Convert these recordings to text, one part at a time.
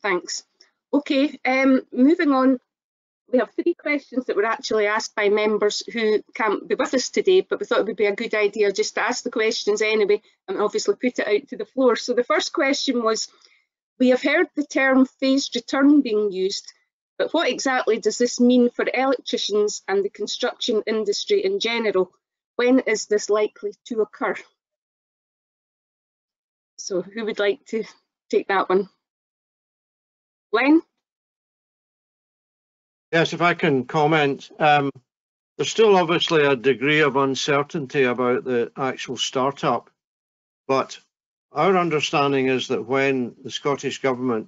Thanks. Okay, moving on. We have 3 questions that were actually asked by members who can't be with us today, but we thought it would be a good idea just to ask the questions anyway and obviously put it out to the floor. So the first question was, we have heard the term phased return being used, but what exactly does this mean for electricians and the construction industry in general? When is this likely to occur? So who would like to take that one? Glenn? Yes, if I can comment. There's still obviously a degree of uncertainty about the actual startup, but our understanding is that when the Scottish Government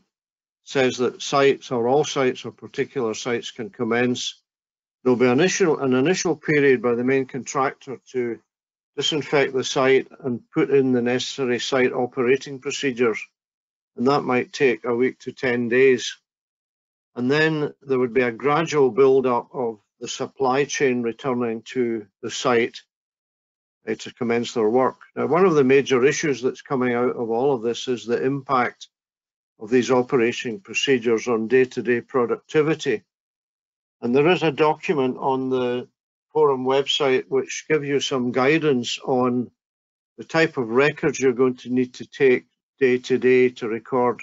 says that sites or all sites or particular sites can commence, there'll be an initial period by the main contractor to disinfect the site and put in the necessary site operating procedures, and that might take a week to 10 days. And then there would be a gradual build-up of the supply chain returning to the site to commence their work. Now, one of the major issues that's coming out of all of this is the impact of these operating procedures on day-to-day productivity. And there is a document on the forum website which gives you some guidance on the type of records you're going to need to take day-to-day to record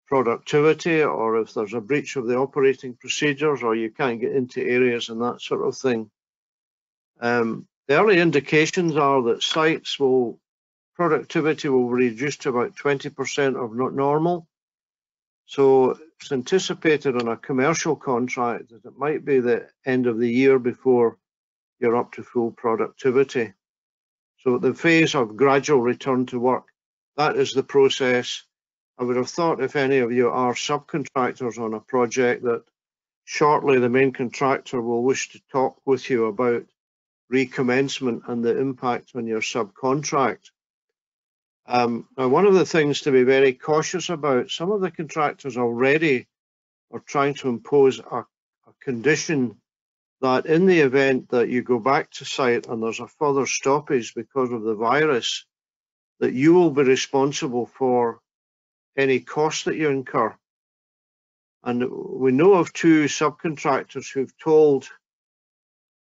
productivity, or if there's a breach of the operating procedures, or you can't get into areas and that sort of thing. The early indications are that sites productivity will reduce to about 20% of normal. So it's anticipated on a commercial contract that it might be the end of the year before you're up to full productivity. So the phase of gradual return to work, that is the process. I would have thought if any of you are subcontractors on a project that shortly the main contractor will wish to talk with you about recommencement and the impact on your subcontract. Now, one of the things to be very cautious about, some of the contractors already are trying to impose a condition that in the event that you go back to site and there's a further stoppage because of the virus, that you will be responsible for any cost that you incur. And we know of 2 subcontractors who've told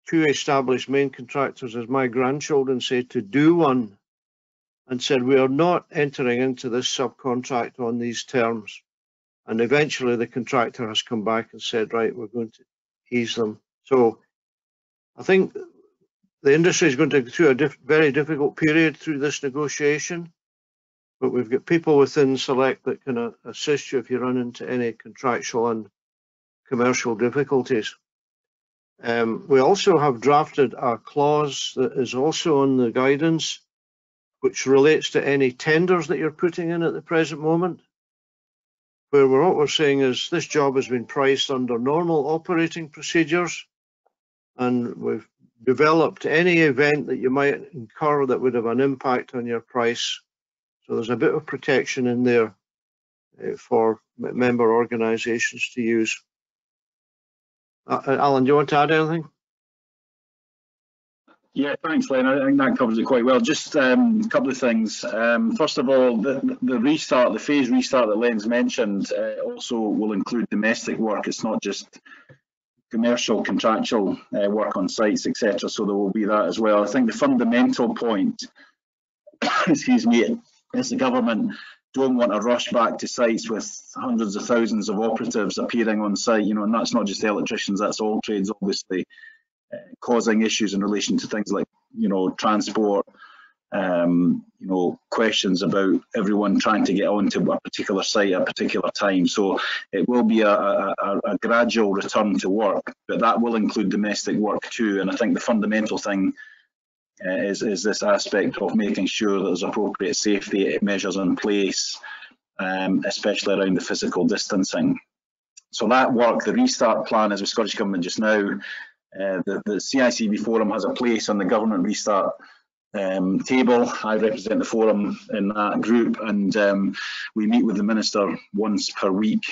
2 established main contractors, as my grandchildren say, to do one, and said, we are not entering into this subcontract on these terms. And eventually the contractor has come back and said, right, we're going to ease them. So I think the industry is going to go through a very difficult period through this negotiation, but we've got people within Select that can assist you if you run into any contractual and commercial difficulties. We also have drafted a clause that is also on the guidance, which relates to any tenders that you're putting in at the present moment, where what we're saying is this job has been priced under normal operating procedures, and we've developed any event that you might incur that would have an impact on your price. So there's a bit of protection in there for member organisations to use. Alan, do you want to add anything? Yeah, thanks, Len. I think that covers it quite well. Just a couple of things. First of all, the phase restart that Len's mentioned also will include domestic work. It's not just commercial, contractual work on sites, etc. So there will be that as well. I think the fundamental point, excuse me, is the government don't want to rush back to sites with hundreds of thousands of operatives appearing on site, and that's not just electricians, that's all trades, obviously, causing issues in relation to things like, transport, questions about everyone trying to get onto a particular site at a particular time. So it will be a gradual return to work, but that will include domestic work too. And I think the fundamental thing is this aspect of making sure that there's appropriate safety measures in place, especially around the physical distancing. So that work, the restart plan, is with Scottish Government just now. The CICB forum has a place on the government restart table. I represent the forum in that group, and we meet with the Minister once per week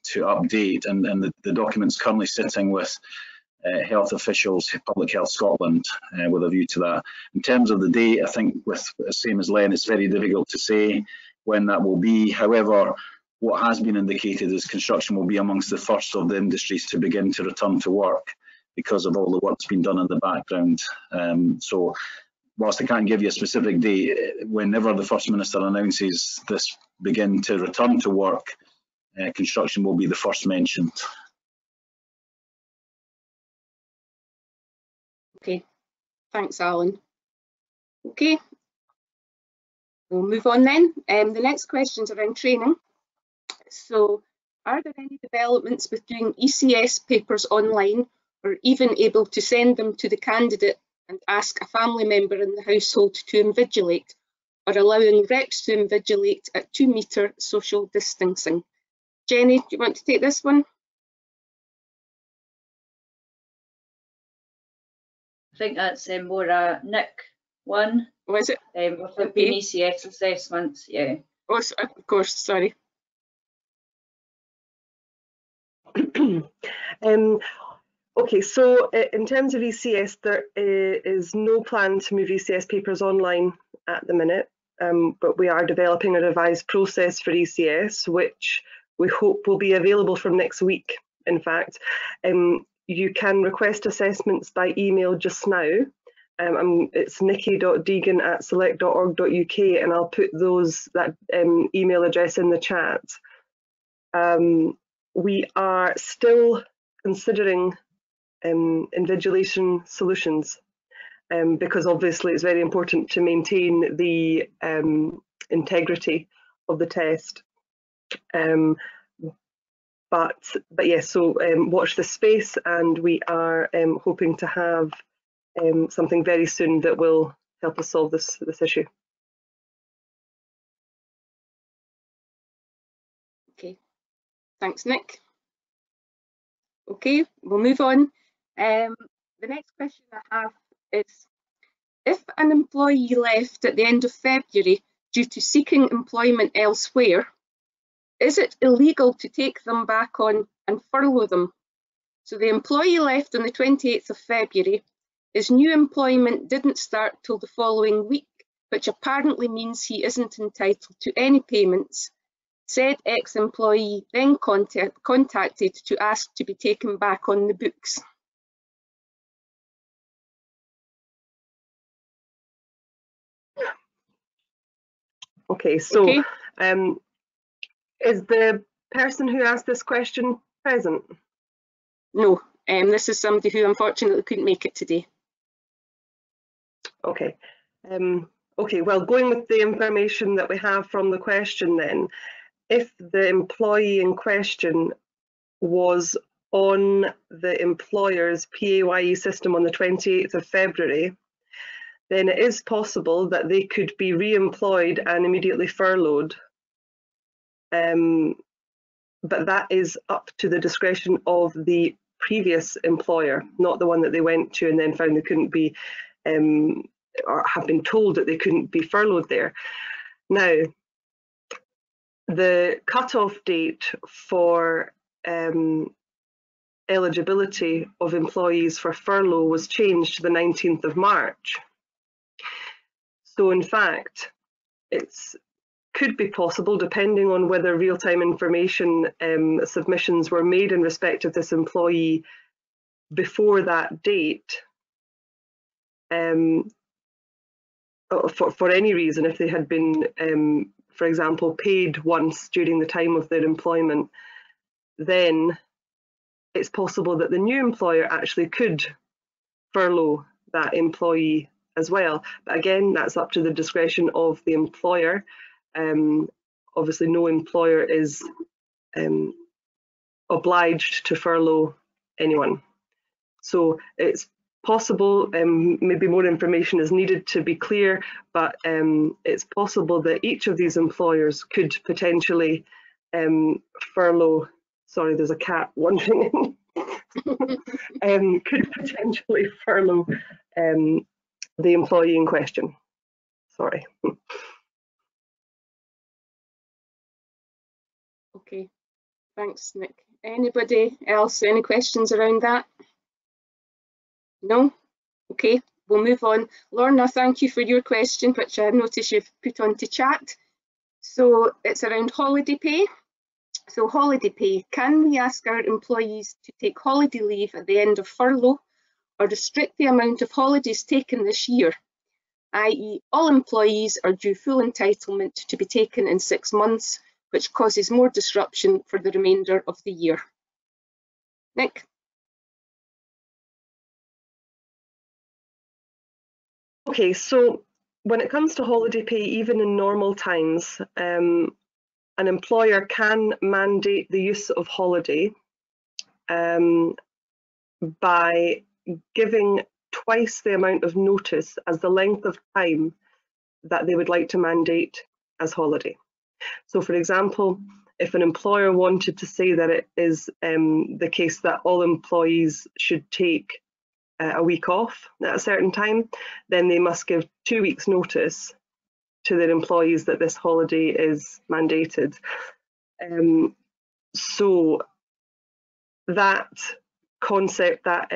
to update, and the document's currently sitting with health officials, Public Health Scotland, with a view to that. In terms of the date, I think with the same as Len, it's very difficult to say when that will be. However, what has been indicated is construction will be amongst the first of the industries to begin to return to work because of all the work that's been done in the background. So whilst I can't give you a specific date, whenever the First Minister announces this begin to return to work, construction will be the first mentioned. Okay, thanks, Alan. Okay, we'll move on then. The next question's around training. So, are there any developments with doing ECS papers online, or even able to send them to the candidate and ask a family member in the household to invigilate, or allowing reps to invigilate at 2-metre social distancing? Jenny, do you want to take this one? I think that's more a Nick one. Was it? With the ECS assessments, yeah. Oh, of course, sorry. Okay, so in terms of ECS, there is no plan to move ECS papers online at the minute, but we are developing a revised process for ECS, which we hope will be available from next week, in fact. You can request assessments by email just now. It's nikki.deegan@select.org.uk, and I'll put that email address in the chat. We are still considering invigilation solutions because obviously it's very important to maintain the integrity of the test. But yes, so watch this space, and we are hoping to have something very soon that will help us solve this issue. Okay, thanks, Nick. Okay, we'll move on. The next question I have is, if an employee left at the end of February due to seeking employment elsewhere, is it illegal to take them back on and furlough them? So the employee left on the 28th of February. His new employment didn't start till the following week, which apparently means he isn't entitled to any payments. Said ex-employee then contacted to ask to be taken back on the books. Okay, so is the person who asked this question present? No, this is somebody who unfortunately couldn't make it today. Okay. Okay, well, going with the information that we have from the question then, if the employee in question was on the employer's PAYE system on the 28th of February, then it is possible that they could be re-employed and immediately furloughed. But that is up to the discretion of the previous employer, not the one that they went to and then found they couldn't be, or have been told that they couldn't be furloughed there. Now, the cut-off date for eligibility of employees for furlough was changed to the 19th of March. So in fact, it could be possible, depending on whether real-time information submissions were made in respect of this employee before that date, for any reason, if they had been, for example, paid once during the time of their employment, then it's possible that the new employer actually could furlough that employee as well. But again, that's up to the discretion of the employer. Obviously, no employer is obliged to furlough anyone. So it's possible, maybe more information is needed to be clear, but it's possible that each of these employers could potentially furlough, sorry, there's a cat wandering in, could potentially furlough the employee in question. Sorry. Okay, thanks, Nick. Anybody else, any questions around that? No? Okay, we'll move on. Lorna, thank you for your question, which I notice you've put onto chat. So it's around holiday pay. So holiday pay, can we ask our employees to take holiday leave at the end of furlough or restrict the amount of holidays taken this year, i.e. all employees are due full entitlement to be taken in 6 months, which causes more disruption for the remainder of the year? Nick? Okay, so when it comes to holiday pay, even in normal times, an employer can mandate the use of holiday by giving twice the amount of notice as the length of time that they would like to mandate as holiday. So for example, if an employer wanted to say that it is the case that all employees should take a week off at a certain time, then they must give 2 weeks notice to their employees that this holiday is mandated. So that concept that